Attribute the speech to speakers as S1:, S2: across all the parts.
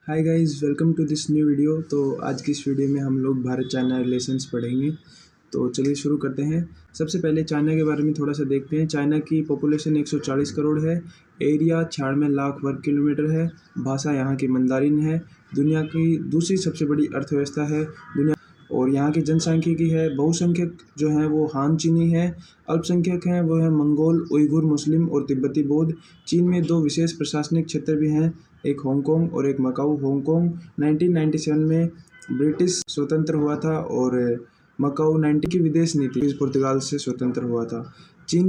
S1: Hi guys, welcome to this new video. तो आज की इस वीडियो में हम लोग भारत चाइना रिलेशंस पढ़ेंगे। तो चलिए शुरू करते हैं। सबसे पहले चाइना के बारे में थोड़ा सा देखते हैं। चाइना की पॉपुलेशन 140 करोड़ है। एरिया 96 लाख वर्ग किलोमीटर है। भाषा यहाँ की मंदारिन है। दुनिया की दूसरी सबसे बड़ी अर्थव्यवस्था है दुनिया। और यहाँ की जनसांख्यिकी है, बहुसंख्यक जो हैं वो हान चीनी है। अल्पसंख्यक हैं वो है मंगोल, उइघुर, मुस्लिम और तिब्बती बौद्ध। चीन में दो विशेष प्रशासनिक क्षेत्र भी हैं, एक हांगकांग और एक मकाऊ। हांगकांग 1997 में ब्रिटिश स्वतंत्र हुआ था और मकाऊ 90 की विदेश नीति पुर्तगाल से स्वतंत्र हुआ था। चीन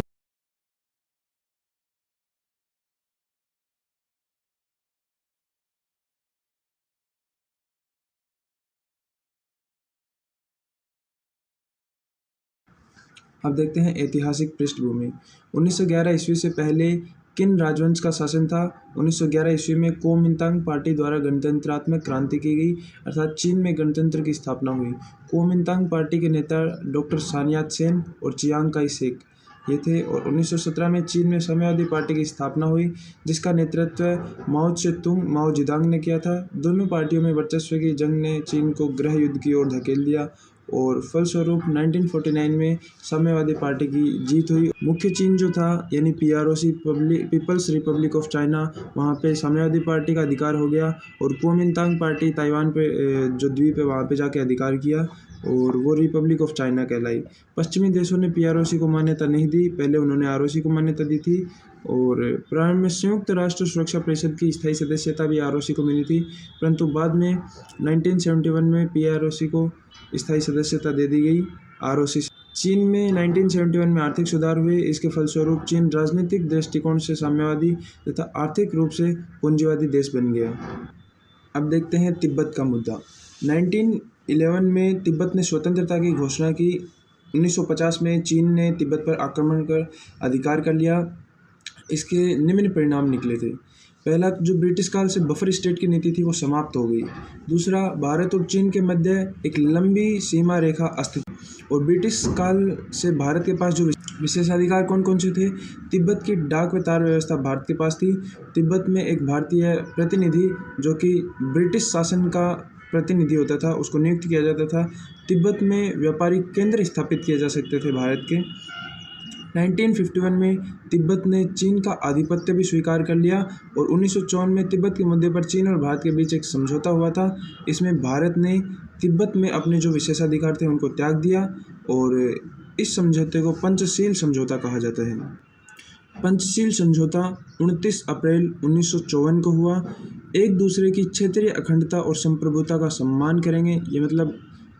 S1: अब देखते हैं ऐतिहासिक पृष्ठभूमि। 1911 ईस्वी से पहले किन राजवंश का शासन था? 1911 ईस्वी में कुओमिंतांग पार्टी द्वारा गणतंत्रात्मक क्रांति की गई, अर्थात चीन में गणतंत्र की स्थापना हुई। कुओमिंतांग पार्टी के नेता डॉक्टर सान यात सेन और चियांग काई शेक ये थे। और 1917 में चीन में साम्यवादी पार्टी की स्थापना हुई, जिसका नेतृत्व माओ त्से तुंग, माओ जेदांग ने किया था। दोनों पार्टियों में वर्चस्व की जंग ने चीन को गृह युद्ध की ओर धकेल दिया और फलस्वरूप 1949 में साम्यवादी पार्टी की जीत हुई। मुख्य चीन जो था यानी पीआरओसी, पीपल्स रिपब्लिक ऑफ चाइना, वहाँ पे साम्यवादी पार्टी का अधिकार हो गया। और कुओमिंतांग पार्टी ताइवान पे जो द्वीप है वहाँ पे जाके अधिकार किया और वो रिपब्लिक ऑफ चाइना कहलाई। पश्चिमी देशों ने पीआरओसी को मान्यता नहीं दी, पहले उन्होंने आरओसी को मान्यता दी थी। और प्रारंभ में संयुक्त राष्ट्र सुरक्षा परिषद की स्थायी सदस्यता भी आरओसी को मिली थी, परंतु बाद में 1971 में पीआरओसी को स्थायी सदस्यता दे दी गई आरओसी। चीन में 1971 में आर्थिक सुधार हुए। इसके फलस्वरूप चीन राजनीतिक दृष्टिकोण से साम्यवादी तथा आर्थिक रूप से पूंजीवादी देश बन गया। अब देखते हैं तिब्बत का मुद्दा। 1911 में तिब्बत ने स्वतंत्रता की घोषणा की। 1950 में चीन ने तिब्बत पर आक्रमण कर अधिकार कर लिया। इसके निम्न परिणाम निकले थे। पहला, जो ब्रिटिश काल से बफर स्टेट की नीति थी वो समाप्त हो गई। दूसरा, भारत और चीन के मध्य एक लंबी सीमा रेखा अस्तित्व। और ब्रिटिश काल से भारत के पास जो विशेषाधिकार कौन कौन से थे? तिब्बत की डाक व तार व्यवस्था भारत के पास थी। तिब्बत में एक भारतीय प्रतिनिधि जो कि ब्रिटिश शासन का प्रतिनिधि होता था, उसको नियुक्त किया जाता था। तिब्बत में व्यापारिक केंद्र स्थापित किए जा सकते थे भारत के। 1951 में तिब्बत ने चीन का आधिपत्य भी स्वीकार कर लिया और 1954 में तिब्बत के मुद्दे पर चीन और भारत के बीच एक समझौता हुआ था। इसमें भारत ने तिब्बत में अपने जो विशेषाधिकार थे उनको त्याग दिया और इस समझौते को पंचशील समझौता कहा जाता है। पंचशील समझौता 29 अप्रैल 1954 को हुआ। एक दूसरे की क्षेत्रीय अखंडता और संप्रभुता का सम्मान करेंगे। ये मतलब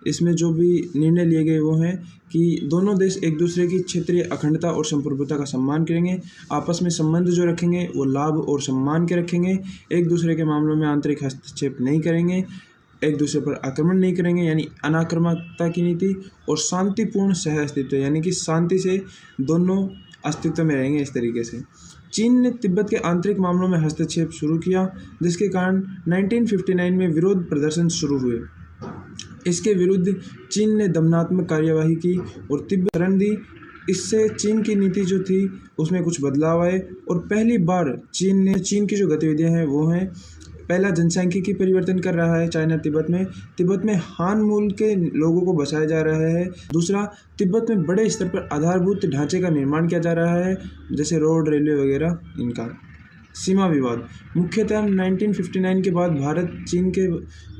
S1: इसमें जो भी निर्णय लिए गए वो हैं कि दोनों देश एक दूसरे की क्षेत्रीय अखंडता और संप्रभुता का सम्मान करेंगे। आपस में संबंध जो रखेंगे वो लाभ और सम्मान के रखेंगे। एक दूसरे के मामलों में आंतरिक हस्तक्षेप नहीं करेंगे। एक दूसरे पर आक्रमण नहीं करेंगे यानी अनाक्रामकता की नीति। और शांतिपूर्ण सह अस्तित्व यानी कि शांति से दोनों अस्तित्व में रहेंगे। इस तरीके से चीन ने तिब्बत के आंतरिक मामलों में हस्तक्षेप शुरू किया, जिसके कारण 1959 में विरोध प्रदर्शन शुरू हुए। इसके विरुद्ध चीन ने दमनात्मक कार्यवाही की और तिब्बत शरण दी। इससे चीन की नीति जो थी उसमें कुछ बदलाव आए और पहली बार चीन की जो गतिविधियां हैं वो हैं, पहला, जनसांख्यिकी परिवर्तन कर रहा है चाइना तिब्बत में हान मूल के लोगों को बसाया जा रहा है। दूसरा, तिब्बत में बड़े स्तर पर आधारभूत ढांचे का निर्माण किया जा रहा है, जैसे रोड, रेलवे वगैरह। इनका सीमा विवाद, मुख्यतः 1959 के बाद भारत चीन के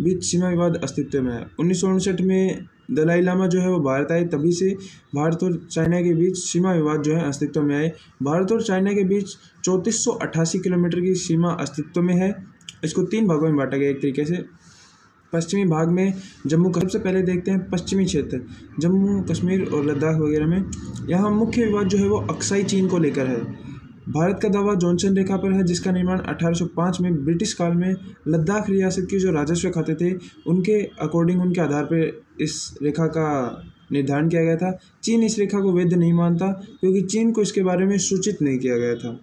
S1: बीच सीमा विवाद अस्तित्व में है। 1959 में दलाई लामा जो है वो भारत आए, तभी से भारत और चाइना के बीच सीमा विवाद जो है अस्तित्व में आए। भारत और चाइना के बीच 3488 किलोमीटर की सीमा अस्तित्व में है। इसको 3 भागों में बांटा गया एक तरीके से। पश्चिमी भाग में जम्मू, सबसे पहले देखते हैं पश्चिमी क्षेत्र, जम्मू कश्मीर और लद्दाख वगैरह में। यहाँ मुख्य विवाद जो है वो अक्साई चीन को लेकर है। भारत का दावा जॉनसन रेखा पर है, जिसका निर्माण 1805 में ब्रिटिश काल में लद्दाख रियासत के जो राजस्व खाते थे उनके अकॉर्डिंग, उनके आधार पर इस रेखा का निर्धारण किया गया था। चीन इस रेखा को वैध नहीं मानता क्योंकि चीन को इसके बारे में सूचित नहीं किया गया था।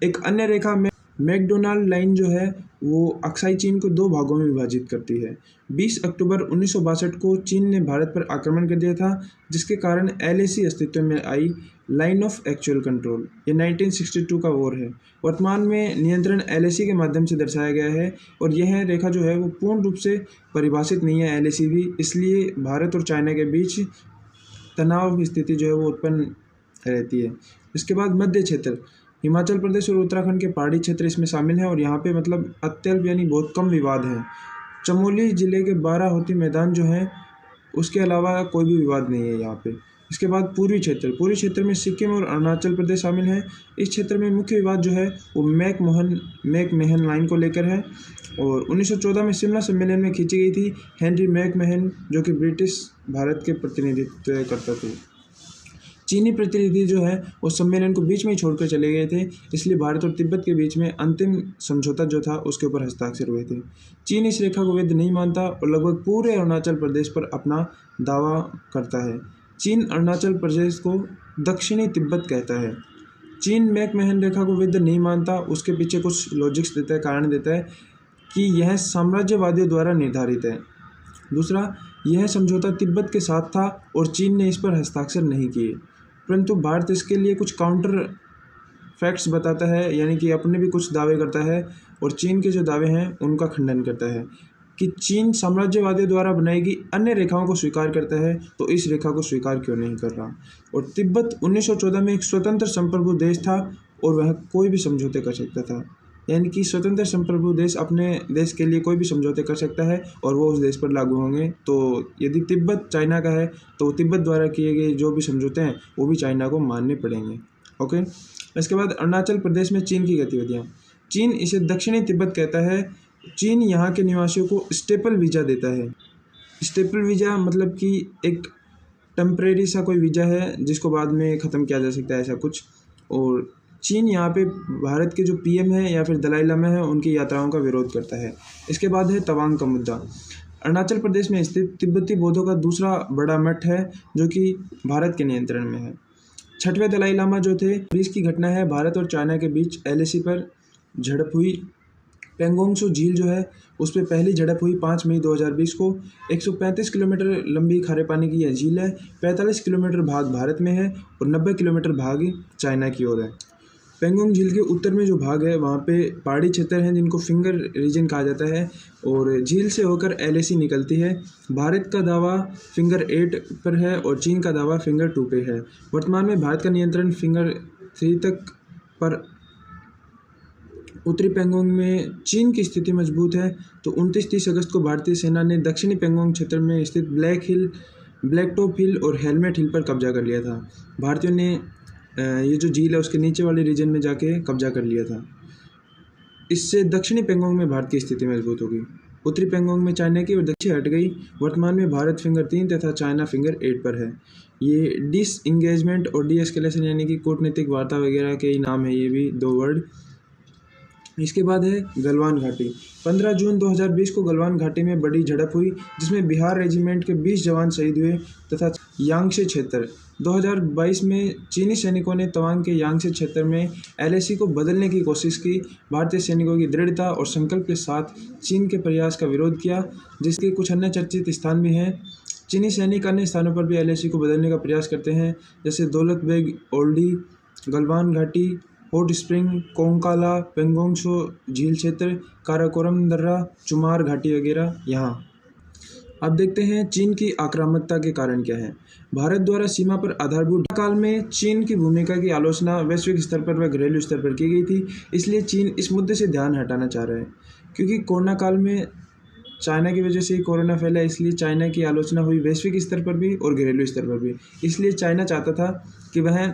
S1: एक अन्य रेखा में मैकडोनाल्ड लाइन जो है वो अक्साई चीन को 2 भागों में विभाजित करती है। 20 अक्टूबर 1962 को चीन ने भारत पर आक्रमण कर दिया था, जिसके कारण एलएसी अस्तित्व में आई। लाइन ऑफ एक्चुअल कंट्रोल, ये 1962 का वॉर है। वर्तमान में नियंत्रण LAC के माध्यम से दर्शाया गया है और यह रेखा जो है वो पूर्ण रूप से परिभाषित नहीं है LAC भी, इसलिए भारत और चाइना के बीच तनाव स्थिति जो है वो उत्पन्न रहती है। इसके बाद मध्य क्षेत्र, हिमाचल प्रदेश और उत्तराखंड के पहाड़ी क्षेत्र इसमें शामिल हैं और यहाँ पे मतलब अत्यल्प यानी बहुत कम विवाद है। चमोली जिले के बाराहोती मैदान जो है उसके अलावा कोई भी विवाद नहीं है यहाँ पे। इसके बाद पूर्वी क्षेत्र में सिक्किम और अरुणाचल प्रदेश शामिल हैं। इस क्षेत्र में मुख्य विवाद जो है वो मैकमोहन लाइन को लेकर है और 1914 में शिमला सम्मेलन में खींची गई थी। हेनरी मैकमोहन जो कि ब्रिटिश भारत के प्रतिनिधित्व करता थे। चीनी प्रतिनिधि जो है वो सम्मेलन को बीच में ही छोड़कर चले गए थे, इसलिए भारत और तिब्बत के बीच में अंतिम समझौता जो था उसके ऊपर हस्ताक्षर हुए थे। चीन इस रेखा को वैध नहीं मानता और लगभग पूरे अरुणाचल प्रदेश पर अपना दावा करता है। चीन अरुणाचल प्रदेश को दक्षिणी तिब्बत कहता है। चीन मैकमोहन रेखा को वैध नहीं मानता, उसके पीछे कुछ लॉजिक्स देता है, कारण देता है कि यह साम्राज्यवादियों द्वारा निर्धारित है। दूसरा, यह समझौता तिब्बत के साथ था और चीन ने इस पर हस्ताक्षर नहीं किए, परंतु भारत इसके लिए कुछ काउंटर फैक्ट्स बताता है, यानी कि अपने भी कुछ दावे करता है और चीन के जो दावे हैं उनका खंडन करता है कि चीन साम्राज्यवादियों द्वारा बनाई गई अन्य रेखाओं को स्वीकार करता है, तो इस रेखा को स्वीकार क्यों नहीं कर रहा। और तिब्बत 1914 में एक स्वतंत्र संप्रभु देश था और वह कोई भी समझौते कर सकता था, यानी कि स्वतंत्र संप्रभु देश अपने देश के लिए कोई भी समझौते कर सकता है और वो उस देश पर लागू होंगे। तो यदि तिब्बत चाइना का है तो तिब्बत द्वारा किए गए जो भी समझौते हैं वो भी चाइना को मानने पड़ेंगे। ओके, इसके बाद अरुणाचल प्रदेश में चीन की गतिविधियाँ। चीन इसे दक्षिणी तिब्बत कहता है। चीन यहाँ के निवासियों को स्टेपल वीज़ा देता है। स्टेपल वीज़ा मतलब कि एक टेम्परेरी सा कोई वीज़ा है जिसको बाद में ख़त्म किया जा सकता है, ऐसा कुछ। और चीन यहाँ पे भारत के जो PM है या फिर दलाई लामा है उनकी यात्राओं का विरोध करता है। इसके बाद है तवांग का मुद्दा। अरुणाचल प्रदेश में स्थित तिब्बती बौद्धों का दूसरा बड़ा मठ है जो कि भारत के नियंत्रण में है। 6वें दलाई लामा जो थे, 20 की घटना है, भारत और चाइना के बीच LAC पर झड़प हुई। पेंगोंग त्सो झील जो है उस पर पहली झड़प हुई 5 मई 2020 को। 135 किलोमीटर लंबी खारे पानी की यह झील है। 45 किलोमीटर भाग भारत में है और 90 किलोमीटर भाग चाइना की ओर है। पेंगोंग झील के उत्तर में जो भाग है वहाँ पे पहाड़ी क्षेत्र हैं जिनको फिंगर रीजन कहा जाता है और झील से होकर LAC निकलती है। भारत का दावा फिंगर 8 पर है और चीन का दावा फिंगर 2 पे है। वर्तमान में भारत का नियंत्रण फिंगर 3 तक पर उत्तरी पेंगोंग में चीन की स्थिति मजबूत है। तो 29-30 अगस्त को भारतीय सेना ने दक्षिणी पेंगोंग क्षेत्र में स्थित ब्लैक टॉप हिल और हेलमेट हिल पर कब्जा कर लिया था। भारतीयों ने ये जो झील है उसके नीचे वाले रीजन में जाके कब्जा कर लिया था। इससे दक्षिणी पेंगोंग में भारत की स्थिति मजबूत होगी। उत्तरी पेंगोंग में चाइना की और दक्षिण हट गई। वर्तमान में भारत फिंगर 3 तथा चाइना फिंगर 8 पर है। ये डिसएंगेजमेंट और डीएस्केलेशन यानी कि कूटनीतिक वार्ता वगैरह के ही नाम है, ये भी 2 वर्ड। इसके बाद है गलवान घाटी। 15 जून 2020 को गलवान घाटी में बड़ी झड़प हुई जिसमें बिहार रेजिमेंट के 20 जवान शहीद हुए तथा यांगसे क्षेत्र 2022 में चीनी सैनिकों ने तवांग के यांगसे क्षेत्र में LAC को बदलने की कोशिश की। भारतीय सैनिकों की दृढ़ता और संकल्प के साथ चीन के प्रयास का विरोध किया, जिसके कुछ अन्य चर्चित स्थान भी हैं। चीनी सैनिक अन्य स्थानों पर भी LAC को बदलने का प्रयास करते हैं, जैसे दौलत बेग ओल्डी, गलवान घाटी, हॉट स्प्रिंग, कोंकाला, पेंगोंग त्सो झील क्षेत्र, काराकोरम दर्रा, चुमार घाटी वगैरह यहाँ। अब देखते हैं चीन की आक्रामकता के कारण क्या है। भारत द्वारा सीमा पर आधारभूत काल में चीन की भूमिका की आलोचना वैश्विक स्तर पर व घरेलू स्तर पर की गई थी, इसलिए चीन इस मुद्दे से ध्यान हटाना चाह रहा है। क्योंकि कोरोना काल में चाइना की वजह से ही कोरोना फैला, इसलिए चाइना की आलोचना हुई वैश्विक स्तर पर भी और घरेलू स्तर पर भी। इसलिए चाइना चाहता था कि वह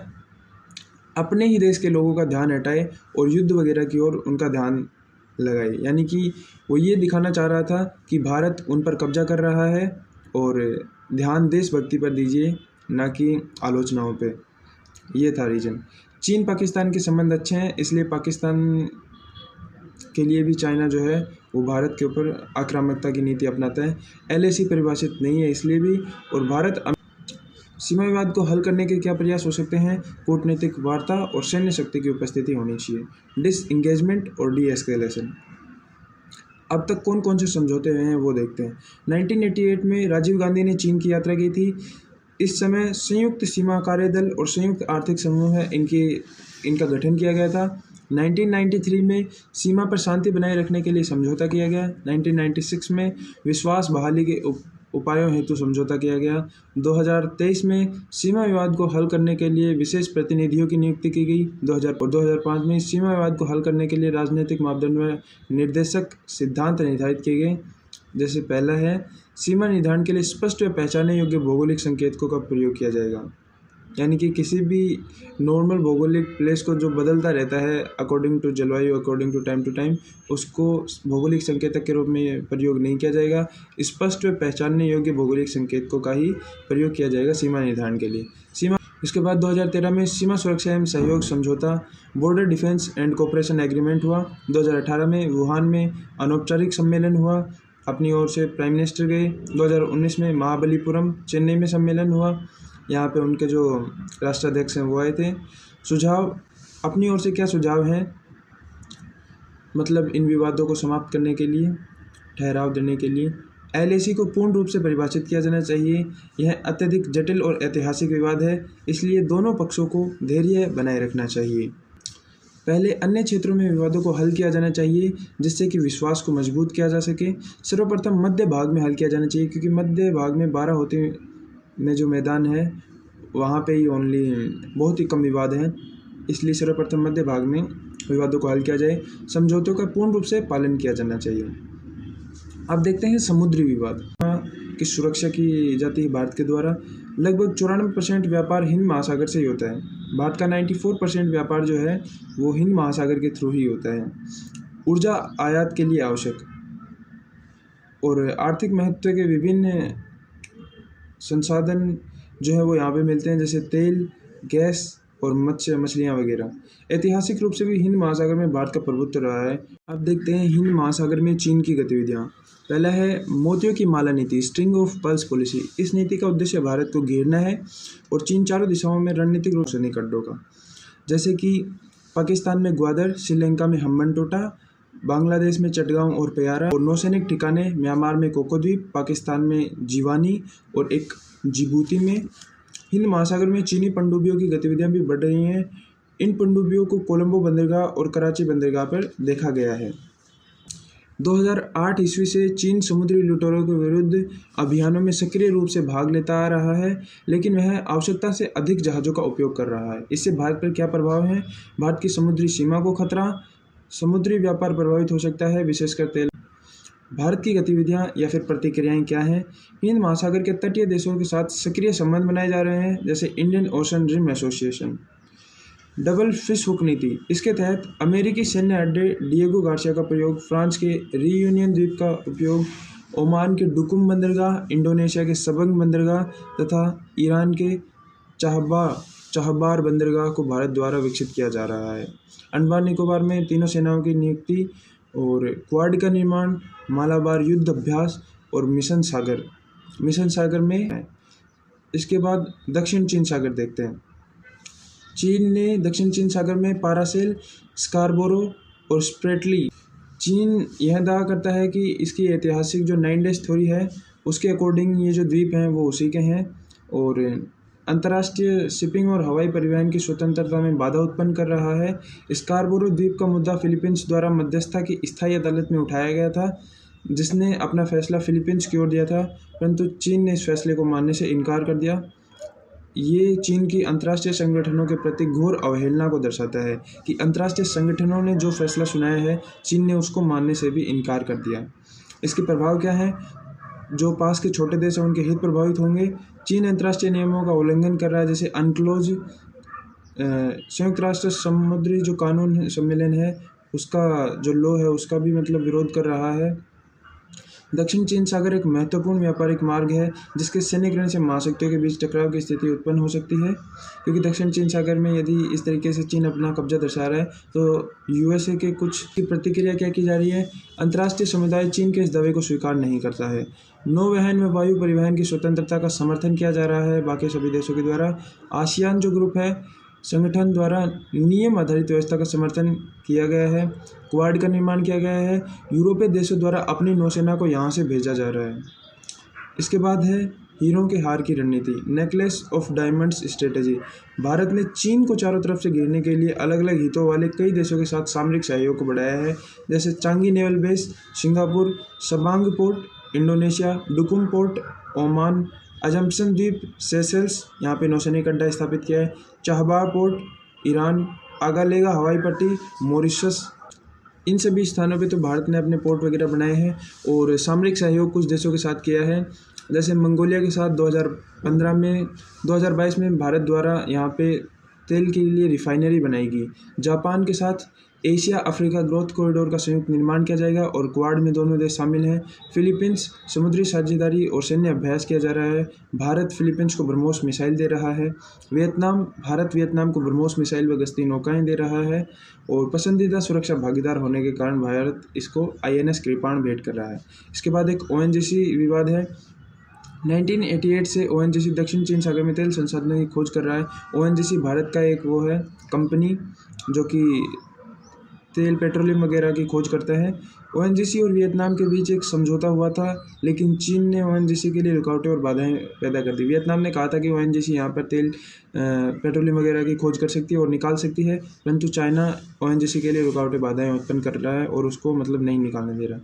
S1: अपने ही देश के लोगों का ध्यान हटाए और युद्ध वगैरह की ओर उनका ध्यान लगाए, यानी कि वो ये दिखाना चाह रहा था कि भारत उन पर कब्जा कर रहा है और ध्यान देशभक्ति पर दीजिए, ना कि आलोचनाओं पे। ये था रीजन। चीन पाकिस्तान के संबंध अच्छे हैं, इसलिए पाकिस्तान के लिए भी चाइना जो है वो भारत के ऊपर आक्रामकता की नीति अपनाता है। LAC परिभाषित नहीं है इसलिए भी। और भारत सीमा विवाद को हल करने के क्या प्रयास हो सकते हैं? कूटनीतिक वार्ता और सैन्य शक्ति की उपस्थिति होनी चाहिए। डिसएंगेजमेंट और डीएस्केलेशन। अब तक कौन कौन से समझौते हुए हैं वो देखते हैं। 1988 में राजीव गांधी ने चीन की यात्रा की थी। इस समय संयुक्त सीमा कार्यदल और संयुक्त आर्थिक समूह है, इनका गठन किया गया था। 1993 में सीमा पर शांति बनाए रखने के लिए समझौता किया गया। 1996 में विश्वास बहाली के उपायों हेतु समझौता किया गया। 2023 में सीमा विवाद को हल करने के लिए विशेष प्रतिनिधियों की नियुक्ति की गई। 2005 में सीमा विवाद को हल करने के लिए राजनीतिक मापदंड में निर्देशक सिद्धांत निर्धारित किए गए। जैसे पहला है, सीमा निर्धारण के लिए स्पष्ट व पहचाने योग्य भौगोलिक संकेतकों का प्रयोग किया जाएगा। यानी कि किसी भी नॉर्मल भौगोलिक प्लेस को जो बदलता रहता है अकॉर्डिंग टू जलवायु, अकॉर्डिंग टू टाइम, उसको भौगोलिक संकेतक के रूप में प्रयोग नहीं किया जाएगा। स्पष्ट व पहचानने योग्य भौगोलिक संकेतकों का ही प्रयोग किया जाएगा सीमा निर्धारण के लिए। इसके बाद 2013 में सीमा सुरक्षा एवं सहयोग समझौता, border defence and cooperation agreement हुआ। 2018 में वुहान में अनौपचारिक सम्मेलन हुआ, अपनी ओर से प्राइम मिनिस्टर गए। 2019 में महाबलीपुरम चेन्नई में सम्मेलन हुआ, यहाँ पे उनके जो राष्ट्राध्यक्ष हैं वो आए थे। सुझाव, अपनी ओर से क्या सुझाव हैं, मतलब इन विवादों को समाप्त करने के लिए, ठहराव देने के लिए LAC को पूर्ण रूप से परिभाषित किया जाना चाहिए। यह अत्यधिक जटिल और ऐतिहासिक विवाद है, इसलिए दोनों पक्षों को धैर्य बनाए रखना चाहिए। पहले अन्य क्षेत्रों में विवादों को हल किया जाना चाहिए जिससे कि विश्वास को मजबूत किया जा सके। सर्वप्रथम मध्य भाग में हल किया जाना चाहिए, क्योंकि मध्य भाग में 12 होती में जो मैदान है वहाँ पे ही ओनली बहुत ही कम विवाद हैं, इसलिए सर्वप्रथम मध्य भाग में विवादों को हल किया जाए। समझौतों का पूर्ण रूप से पालन किया जाना चाहिए। अब देखते हैं समुद्री विवाद की सुरक्षा की जाती है भारत के द्वारा। लगभग 94% व्यापार हिंद महासागर से ही होता है। भारत का 94% व्यापार जो है वो हिंद महासागर के थ्रू ही होता है। ऊर्जा आयात के लिए आवश्यक और आर्थिक महत्व के विभिन्न संसाधन जो है वो यहाँ पे मिलते हैं, जैसे तेल, गैस और मछलियाँ वगैरह। ऐतिहासिक रूप से भी हिंद महासागर में भारत का प्रभुत्व रहा है। अब देखते हैं हिंद महासागर में चीन की गतिविधियाँ। पहला है मोतियों की माला नीति, स्ट्रिंग ऑफ पर्ल्स पॉलिसी। इस नीति का उद्देश्य भारत को घेरना है और चीन चारों दिशाओं में रणनीतिक रूप से निकट होगा, जैसे कि पाकिस्तान में ग्वादर, श्रीलंका में हम्बनटोटा, बांग्लादेश में चटगांव और प्यारा, और नौसैनिक ठिकाने म्यांमार में कोको द्वीप, पाकिस्तान में जीवानी और एक जिबूती में। हिंद महासागर में चीनी पनडुब्बियों की गतिविधियां भी बढ़ रही हैं। इन पनडुब्बियों को कोलंबो बंदरगाह और कराची बंदरगाह पर देखा गया है। 2008 ईस्वी से चीन समुद्री लुटेरों के विरुद्ध अभियानों में सक्रिय रूप से भाग लेता आ रहा है, लेकिन वह आवश्यकता से अधिक जहाज़ों का उपयोग कर रहा है। इससे भारत पर क्या प्रभाव है? भारत की समुद्री सीमा को खतरा, समुद्री व्यापार प्रभावित हो सकता है, विशेषकर तेल। भारत की गतिविधियां या फिर प्रतिक्रियाएं क्या हैं? हिंद महासागर के तटीय देशों के साथ सक्रिय संबंध बनाए जा रहे हैं, जैसे Indian Ocean Rim Association. Double fish hook नीति, इसके तहत अमेरिकी सैन्य अड्डे डिएगो गार्सिया का प्रयोग, फ्रांस के रियूनियन द्वीप का उपयोग, ओमान के डुकुम बंदरगाह, इंडोनेशिया के सबंग बंदरगाह तथा ईरान के चाहबार बंदरगाह को भारत द्वारा विकसित किया जा रहा है। अंडमान निकोबार में तीनों सेनाओं की नियुक्ति और क्वाड का निर्माण, मालाबार युद्ध अभ्यास और मिशन सागर में है। इसके बाद दक्षिण चीन सागर देखते हैं। चीन ने दक्षिण चीन सागर में पारासेल, स्कारबोरो और स्प्रेटली। चीन यह दावा करता है कि इसकी ऐतिहासिक जो 9 डेज थ्योरी है उसके अकॉर्डिंग ये जो द्वीप हैं वो उसी के हैं, और अंतर्राष्ट्रीय शिपिंग और हवाई परिवहन की स्वतंत्रता में बाधा उत्पन्न कर रहा है। स्कारबोरो द्वीप का मुद्दा फिलीपींस द्वारा मध्यस्थता की स्थायी अदालत में उठाया गया था, जिसने अपना फैसला फिलीपींस की ओर दिया था, परंतु चीन ने इस फैसले को मानने से इनकार कर दिया। ये चीन की अंतर्राष्ट्रीय संगठनों के प्रति घोर अवहेलना को दर्शाता है कि अंतर्राष्ट्रीय संगठनों ने जो फैसला सुनाया है चीन ने उसको मानने से भी इनकार कर दिया। इसके प्रभाव क्या है? जो पास के छोटे देश हैं उनके हित प्रभावित होंगे। चीन अंतर्राष्ट्रीय नियमों का उल्लंघन कर रहा है, जैसे अनक्लोज संयुक्त राष्ट्र समुद्री जो कानून सम्मेलन है उसका जो लॉ है उसका भी मतलब विरोध कर रहा है। दक्षिण चीन सागर एक महत्वपूर्ण व्यापारिक मार्ग है, जिसके सैन्यकरण से महाशक्तियों के बीच टकराव की स्थिति उत्पन्न हो सकती है, क्योंकि दक्षिण चीन सागर में यदि इस तरीके से चीन अपना कब्जा दर्शा रहा है तो USA के कुछ की प्रतिक्रिया क्या की जा रही है? अंतर्राष्ट्रीय समुदाय चीन के इस दावे को स्वीकार नहीं करता है। नौवहन व वायु परिवहन की स्वतंत्रता का समर्थन किया जा रहा है बाकी सभी देशों के द्वारा। आसियान जो ग्रुप है संगठन द्वारा नियम आधारित व्यवस्था का समर्थन किया गया है। क्वाड का निर्माण किया गया है। यूरोपीय देशों द्वारा अपनी नौसेना को यहाँ से भेजा जा रहा है। इसके बाद है हीरों के हार की रणनीति, necklace of diamonds strategy. Bharat ने चीन को चारों तरफ से घेरने के लिए अलग अलग हितों वाले कई देशों के साथ सामरिक सहयोग को बढ़ाया है, जैसे Changi naval base Singapore, Sabang port Indonesia, Duqm port Oman, Assumption द्वीप सेशेल्स, यहाँ पे नौसैनिक अड्डा स्थापित किया है, चाहबार पोर्ट ईरान, आगालेगा हवाई पट्टी मॉरिशस। इन सभी स्थानों पे तो भारत ने अपने पोर्ट वगैरह बनाए हैं और सामरिक सहयोग कुछ देशों के साथ किया है, जैसे मंगोलिया के साथ 2022 में भारत द्वारा यहाँ पे तेल के लिए रिफाइनरी बनाएगी। जापान के साथ एशिया अफ्रीका ग्रोथ कॉरिडोर का संयुक्त निर्माण किया जाएगा और क्वाड में दोनों देश शामिल हैं। फिलीपींस समुद्री साझेदारी और सैन्य अभ्यास किया जा रहा है। भारत फिलीपींस को ब्रह्मोस मिसाइल दे रहा है। भारत वियतनाम को ब्रह्मोस मिसाइल व गश्ती नौकाएं दे रहा है और पसंदीदा सुरक्षा भागीदार होने के कारण भारत इसको INS कृपाण भेंट कर रहा है। इसके बाद एक ONGC विवाद है। 1988 से ONGC दक्षिण चीन सागर में तेल संसाधनों की खोज कर रहा है। ONGC भारत का एक वो है कंपनी जो कि तेल पेट्रोलियम वगैरह की खोज करता है। ONGC और वियतनाम के बीच एक समझौता हुआ था, लेकिन चीन ने ONGC के लिए रुकावटें और बाधाएं पैदा कर दी। वियतनाम ने कहा था कि ONGC यहाँ पर तेल पेट्रोलियम वगैरह की खोज कर सकती है और निकाल सकती है, परंतु चाइना ONGC के लिए रुकावटें बाधाएं उत्पन्न कर रहा है और उसको मतलब नहीं निकालने दे रहा।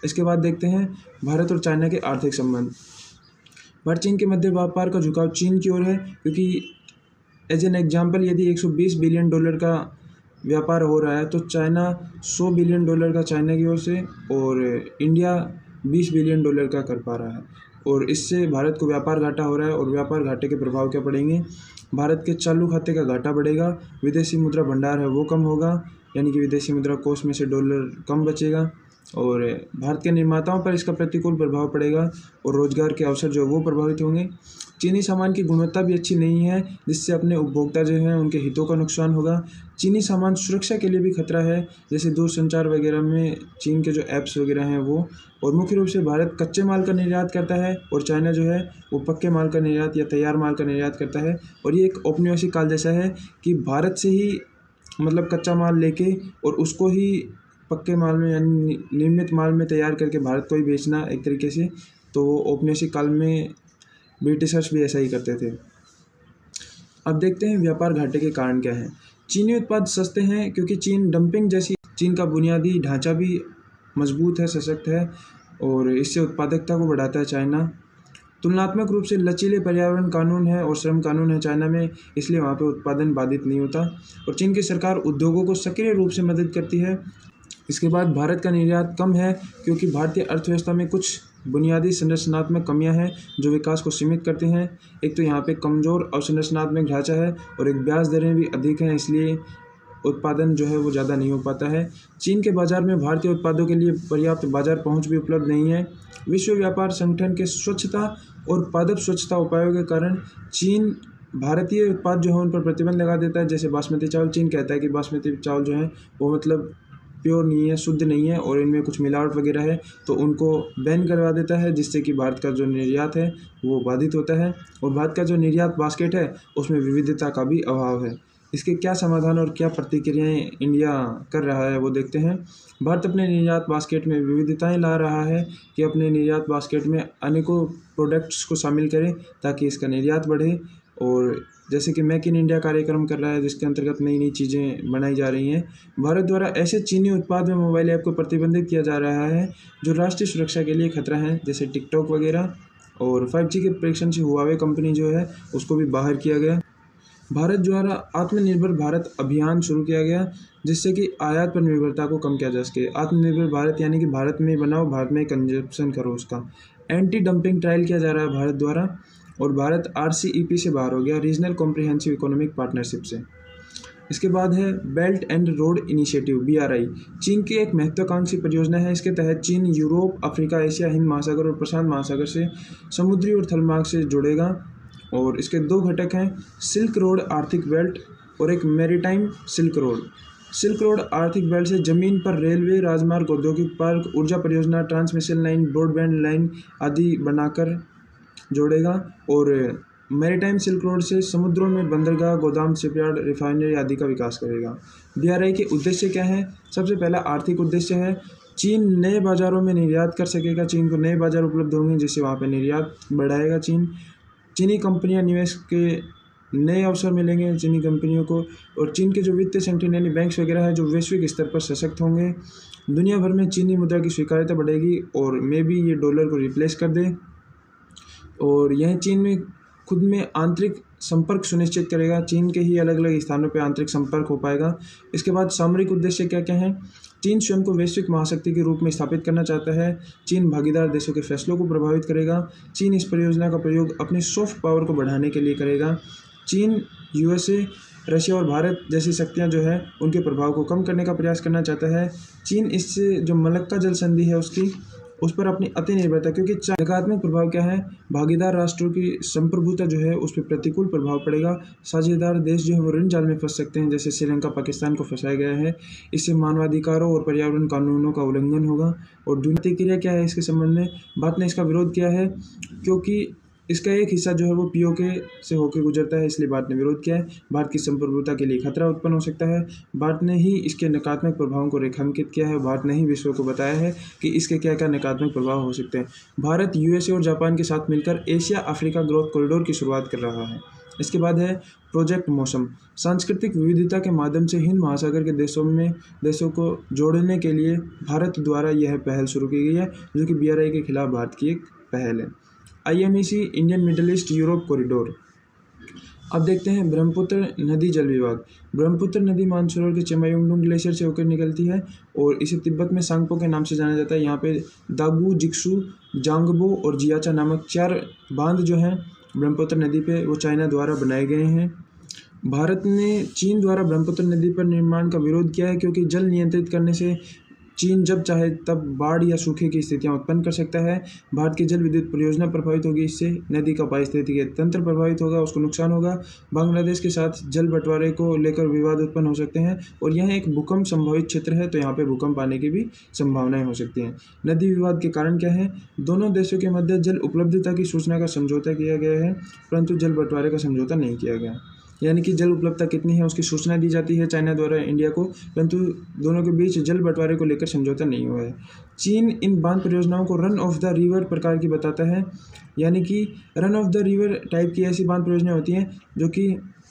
S1: इसके बाद देखते हैं भारत और चाइना के आर्थिक संबंध। भारत चीन के मध्य व्यापार का झुकाव चीन की ओर है, क्योंकि एज एन एग्जाम्पल यदि $120 बिलियन का व्यापार हो रहा है तो चाइना $100 बिलियन का चाइना की ओर से और इंडिया $20 बिलियन का कर पा रहा है, और इससे भारत को व्यापार घाटा हो रहा है। और व्यापार घाटे के प्रभाव क्या पड़ेंगे? भारत के चालू खाते का घाटा बढ़ेगा, विदेशी मुद्रा भंडार है वो कम होगा, यानी कि विदेशी मुद्रा कोष में से डॉलर कम बचेगा, और भारत के निर्माताओं पर इसका प्रतिकूल प्रभाव पड़ेगा और रोजगार के अवसर जो वो प्रभावित होंगे। चीनी सामान की गुणवत्ता भी अच्छी नहीं है, जिससे अपने उपभोक्ता जो हैं उनके हितों का नुकसान होगा। चीनी सामान सुरक्षा के लिए भी खतरा है, जैसे दूरसंचार वगैरह में चीन के जो ऐप्स वगैरह हैं वो। और मुख्य रूप से भारत कच्चे माल का निर्यात करता है और चाइना जो है वो पक्के माल का निर्यात या तैयार माल का निर्यात करता है। और ये एक औपनिवेशिक काल जैसा है कि भारत से ही मतलब कच्चा माल लेके और उसको ही पक्के माल में यानी निर्मित माल में तैयार करके भारत को ही बेचना एक तरीके से। तो औपनिवेशिक काल में ब्रिटिशर्स भी ऐसा ही करते थे। अब देखते हैं व्यापार घाटे के कारण क्या हैं। चीनी उत्पाद सस्ते हैं क्योंकि चीन डंपिंग जैसी चीन का बुनियादी ढांचा भी मजबूत है, सशक्त है, और इससे उत्पादकता को बढ़ाता है चाइना। तुलनात्मक रूप से लचीले पर्यावरण कानून है और श्रम कानून है चाइना में, इसलिए वहाँ पे उत्पादन बाधित नहीं होता। और चीन की सरकार उद्योगों को सक्रिय रूप से मदद करती है। इसके बाद भारत का निर्यात कम है क्योंकि भारतीय अर्थव्यवस्था में कुछ बुनियादी संरचनात्मक कमियां हैं जो विकास को सीमित करते हैं। एक तो यहाँ पे कमज़ोर अवसंरचनात्मक ढांचा है और एक ब्याज दरें भी अधिक हैं, इसलिए उत्पादन जो है वो ज़्यादा नहीं हो पाता है। चीन के बाज़ार में भारतीय उत्पादों के लिए पर्याप्त बाजार पहुंच भी उपलब्ध नहीं है। विश्व व्यापार संगठन के स्वच्छता और पादप स्वच्छता उपायों के कारण चीन भारतीय उत्पाद जो है उन पर प्रतिबंध लगा देता है। जैसे बासमती चावल, चीन कहता है कि बासमती चावल जो है वो मतलब प्योर नहीं है, शुद्ध नहीं है और इनमें कुछ मिलावट वगैरह है, तो उनको बैन करवा देता है, जिससे कि भारत का जो निर्यात है वो बाधित होता है। और भारत का जो निर्यात बास्केट है उसमें विविधता का भी अभाव है। इसके क्या समाधान और क्या प्रतिक्रियाएं इंडिया कर रहा है वो देखते हैं। भारत अपने निर्यात बास्केट में विविधताएं ला रहा है कि अपने निर्यात बास्केट में अनेकों प्रोडक्ट्स को शामिल करें ताकि इसका निर्यात बढ़े। और जैसे कि मेक इन इंडिया कार्यक्रम कर रहा है, जिसके अंतर्गत नई नई चीज़ें बनाई जा रही हैं। भारत द्वारा ऐसे चीनी उत्पाद में मोबाइल ऐप को प्रतिबंधित किया जा रहा है जो राष्ट्रीय सुरक्षा के लिए खतरा है, जैसे टिकटॉक वगैरह। और 5G के प्रेक्षण से हुआवे कंपनी जो है उसको भी बाहर किया गया। भारत द्वारा आत्मनिर्भर भारत अभियान शुरू किया गया, जिससे कि आयात पर निर्भरता को कम किया जा सके। आत्मनिर्भर भारत यानी कि भारत में बनाओ, भारत में कंजप्शन करो उसका। एंटी डंपिंग ट्रायल किया जा रहा है भारत द्वारा। और भारत RCEP से बाहर हो गया, रीजनल कॉम्प्रिहेंसिव इकोनॉमिक पार्टनरशिप से। इसके बाद है belt and road initiative BRI। चीन की एक महत्वाकांक्षी परियोजना है। इसके तहत चीन यूरोप, अफ्रीका, एशिया, हिंद महासागर और प्रशांत महासागर से समुद्री और थलमार्ग से जुड़ेगा। और इसके 2 घटक हैं, सिल्क रोड आर्थिक बेल्ट और एक maritime silk road. Silk road आर्थिक बेल्ट से जमीन पर रेलवे, राजमार्ग, औद्योगिक पार्क, ऊर्जा परियोजना, ट्रांसमिशन लाइन, ब्रॉडबैंड लाइन आदि बनाकर जोड़ेगा। और मैरीटाइम सिल्क रोड से समुद्रों में बंदरगाह, गोदाम, शिपयार्ड, रिफाइनरी आदि का विकास करेगा। BRI के उद्देश्य क्या हैं? सबसे पहला आर्थिक उद्देश्य है चीन नए बाज़ारों में निर्यात कर सकेगा, चीन को नए बाज़ार उपलब्ध होंगे जिससे वहाँ पे निर्यात बढ़ाएगा चीन। चीनी कंपनियां निवेश के नए अवसर मिलेंगे चीनी कंपनियों को, और चीन के जो वित्तीय संगठन यानी बैंक्स वगैरह है जो वैश्विक स्तर पर सशक्त होंगे। दुनिया भर में चीनी मुद्रा की स्वीकार्यता बढ़ेगी और मे भी ये डॉलर को रिप्लेस कर दे, और यह चीन में खुद में आंतरिक संपर्क सुनिश्चित करेगा। चीन के ही अलग अलग स्थानों पर आंतरिक संपर्क हो पाएगा। इसके बाद सामरिक उद्देश्य क्या क्या हैं? चीन स्वयं को वैश्विक महाशक्ति के रूप में स्थापित करना चाहता है। चीन भागीदार देशों के फैसलों को प्रभावित करेगा। चीन इस परियोजना का प्रयोग अपनी सॉफ्ट पावर को बढ़ाने के लिए करेगा। चीन यूएसए, रशिया और भारत जैसी शक्तियां जो है उनके प्रभाव को कम करने का प्रयास करना चाहता है। चीन इससे जो मलक्का जल संधि है उसकी उस पर अपनी अति निर्भरता, क्योंकि नकारात्मक प्रभाव क्या है? भागीदार राष्ट्रों की संप्रभुता जो है उस पर प्रतिकूल प्रभाव पड़ेगा। साझेदार देश जो है वो ऋण जाल में फंस सकते हैं, जैसे श्रीलंका पाकिस्तान को फंसाया गया है। इससे मानवाधिकारों और पर्यावरण कानूनों का उल्लंघन होगा। और प्रतिक्रिया क्या है इसके संबंध में? भारत ने इसका विरोध किया है क्योंकि इसका एक हिस्सा जो है वो पीओके से होकर गुजरता है, इसलिए भारत ने विरोध किया है। भारत की संप्रभुता के लिए खतरा उत्पन्न हो सकता है। भारत ने ही इसके नकारात्मक प्रभावों को रेखांकित किया है। भारत ने ही विश्व को बताया है कि इसके क्या क्या नकारात्मक प्रभाव हो सकते हैं। भारत यूएसए और जापान के साथ मिलकर एशिया अफ्रीका ग्रोथ कॉरिडोर की शुरुआत कर रहा है। इसके बाद है प्रोजेक्ट मौसम। सांस्कृतिक विविधता के माध्यम से हिंद महासागर के देशों को जोड़ने के लिए भारत द्वारा यह पहल शुरू की गई है, जो कि बीआरआई के खिलाफ भारत की एक पहल है। IMEC Indian middle east Europe corridor. अब देखते हैं ब्रह्मपुत्र नदी जल विभाग। ब्रह्मपुत्र नदी मानसरोवर के चेमायुंगडुंग ग्लेशियर से होकर निकलती है और इसे तिब्बत में सांगपो के नाम से जाना जाता है। यहाँ पे दागू, जिक्सू, जांगबो और जियाचा नामक 4 बांध जो हैं ब्रह्मपुत्र नदी पे वो चाइना द्वारा बनाए गए हैं। भारत ने चीन द्वारा ब्रह्मपुत्र नदी पर निर्माण का विरोध किया है क्योंकि जल नियंत्रित करने से चीन जब चाहे तब बाढ़ या सूखे की स्थितियां उत्पन्न कर सकता है। भारत की जल विद्युत परियोजना प्रभावित होगी, इससे नदी का पारिस्थितिकी तंत्र प्रभावित होगा, उसको नुकसान होगा। बांग्लादेश के साथ जल बंटवारे को लेकर विवाद उत्पन्न हो सकते हैं और यह एक भूकंप संभावित क्षेत्र है, तो यहाँ पे भूकंप आने की भी संभावनाएं हो सकती हैं। नदी विवाद के कारण क्या है? दोनों देशों के मध्य जल उपलब्धता की सूचना का समझौता किया गया है, परंतु जल बंटवारे का समझौता नहीं किया गया। यानी कि जल उपलब्धता कितनी है उसकी सूचना दी जाती है चाइना द्वारा इंडिया को, परंतु दोनों के बीच जल बंटवारे को लेकर समझौता नहीं हुआ है। चीन इन बांध परियोजनाओं को रन ऑफ द रिवर प्रकार की बताता है, यानी कि run of the river type की ऐसी बांध परियोजनाएं होती हैं जो कि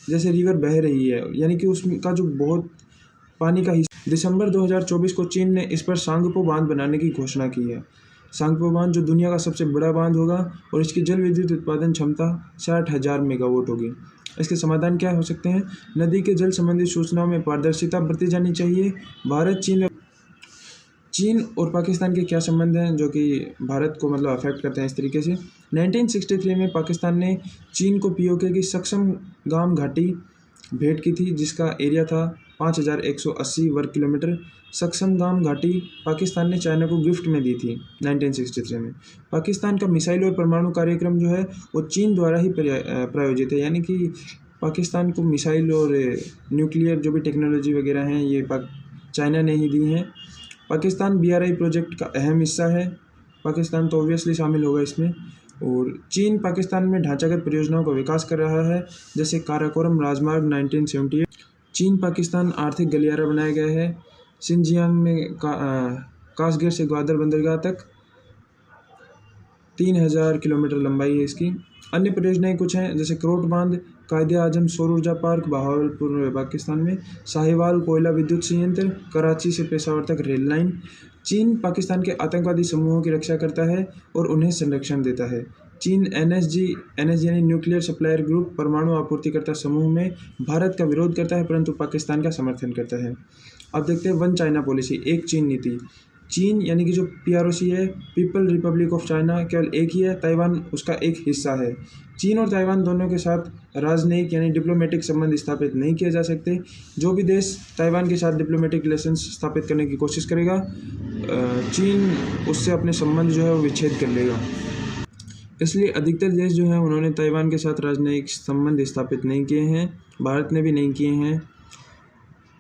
S1: जैसे रिवर बह रही है, यानी कि उसका जो बहुत पानी का हिस्सा। दिसंबर 2024 को चीन ने इस पर सांगपो बांध बनाने की घोषणा की है। सांगपो बांध जो दुनिया का सबसे बड़ा बांध होगा और इसकी जल विद्युत उत्पादन क्षमता 60,000 मेगावाट होगी। इसके समाधान क्या हो सकते हैं? नदी के जल संबंधी सूचनाओं में पारदर्शिता बरती जानी चाहिए। भारत, चीन और पाकिस्तान के क्या संबंध हैं जो कि भारत को मतलब अफेक्ट करते हैं इस तरीके से? 1963 में पाकिस्तान ने चीन को पीओके की सक्सम गाम घाटी भेंट की थी, जिसका एरिया था 5,180 वर्ग किलोमीटर। सक्सम गाम घाटी पाकिस्तान ने चाइना को गिफ्ट में दी थी 1963 में। पाकिस्तान का मिसाइल और परमाणु कार्यक्रम जो है वो चीन द्वारा ही प्रायोजित है, यानी कि पाकिस्तान को मिसाइल और न्यूक्लियर जो भी टेक्नोलॉजी वगैरह हैं ये चाइना ने ही दी हैं। पाकिस्तान बीआरआई प्रोजेक्ट का अहम हिस्सा है, पाकिस्तान तो ऑब्वियसली शामिल होगा इसमें। और चीन पाकिस्तान में ढांचागत परियोजनाओं का विकास कर रहा है, जैसे काराकोरम राजमार्ग 1978। चीन पाकिस्तान आर्थिक गलियारा बनाया गया है। सिंजियांग में कासगीर से ग्वादर बंदरगाह तक 3000 किलोमीटर लंबाई है इसकी। अन्य परियोजनाएं कुछ हैं, जैसे क्रोट बांध, कायदे आजम सौर ऊर्जा पार्क बहावलपुर पाकिस्तान में, साहिवाल कोयला विद्युत संयंत्र, कराची से पेशावर तक रेल लाइन। चीन पाकिस्तान के आतंकवादी समूहों की रक्षा करता है और उन्हें संरक्षण देता है। चीन एनएसजी यानी न्यूक्लियर सप्लायर ग्रुप परमाणु आपूर्तिकर्ता समूह में भारत का विरोध करता है, परंतु पाकिस्तान का समर्थन करता है। अब देखते हैं वन चाइना पॉलिसी, एक चीन नीति। चीन यानी कि जो पीआरओसी है, पीपल रिपब्लिक ऑफ चाइना, केवल एक ही है, ताइवान उसका एक हिस्सा है। चीन और ताइवान दोनों के साथ राजनयिक यानी डिप्लोमेटिक संबंध स्थापित नहीं किए जा सकते। जो भी देश ताइवान के साथ डिप्लोमेटिक रिलेशंस स्थापित करने की कोशिश करेगा, चीन उससे अपने संबंध जो है वो विच्छेद कर लेगा। इसलिए अधिकतर देश जो हैं उन्होंने ताइवान के साथ राजनयिक संबंध स्थापित नहीं किए हैं, भारत ने भी नहीं किए हैं।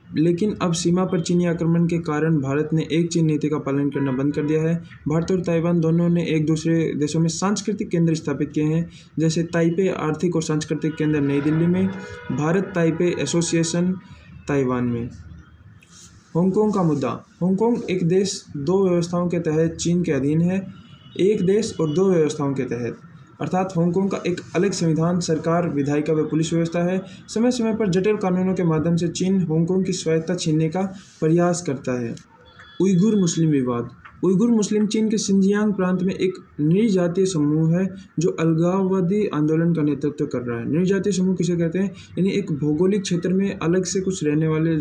S1: लेकिन अब सीमा पर चीनी आक्रमण के कारण भारत ने एक चीन नीति का पालन करना बंद कर दिया है। भारत और ताइवान दोनों ने एक दूसरे देशों में सांस्कृतिक केंद्र स्थापित किए हैं, जैसे ताइपे आर्थिक और सांस्कृतिक केंद्र नई दिल्ली में, भारत ताइपे एसोसिएशन ताइवान में। हांगकांग का मुद्दा। हांगकांग एक देश दो व्यवस्थाओं के तहत चीन के अधीन है। एक देश और दो व्यवस्थाओं के तहत, अर्थात हांगकांग का एक अलग संविधान, सरकार, विधायिका व पुलिस व्यवस्था है। समय समय पर जटिल कानूनों के माध्यम से चीन हांगकांग की स्वायत्तता छीनने का प्रयास करता है। उइगुर मुस्लिम विवाद। उइगुर मुस्लिम चीन के सिंजियांग प्रांत में एक नृजातीय समूह है जो अलगाववादी आंदोलन का नेतृत्व कर रहा है। नृजातीय समूह किसे कहते हैं? यानी एक भौगोलिक क्षेत्र में अलग से कुछ रहने वाले।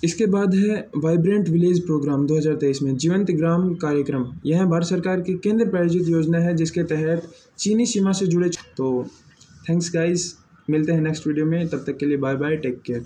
S1: इसके बाद है वाइब्रेंट विलेज प्रोग्राम 2023 में, जीवंत ग्राम कार्यक्रम। यह भारत सरकार की केंद्र प्रायोजित योजना है जिसके तहत चीनी सीमा से जुड़े। तो थैंक्स गाइस, मिलते हैं नेक्स्ट वीडियो में, तब तक के लिए बाय बाय, टेक केयर।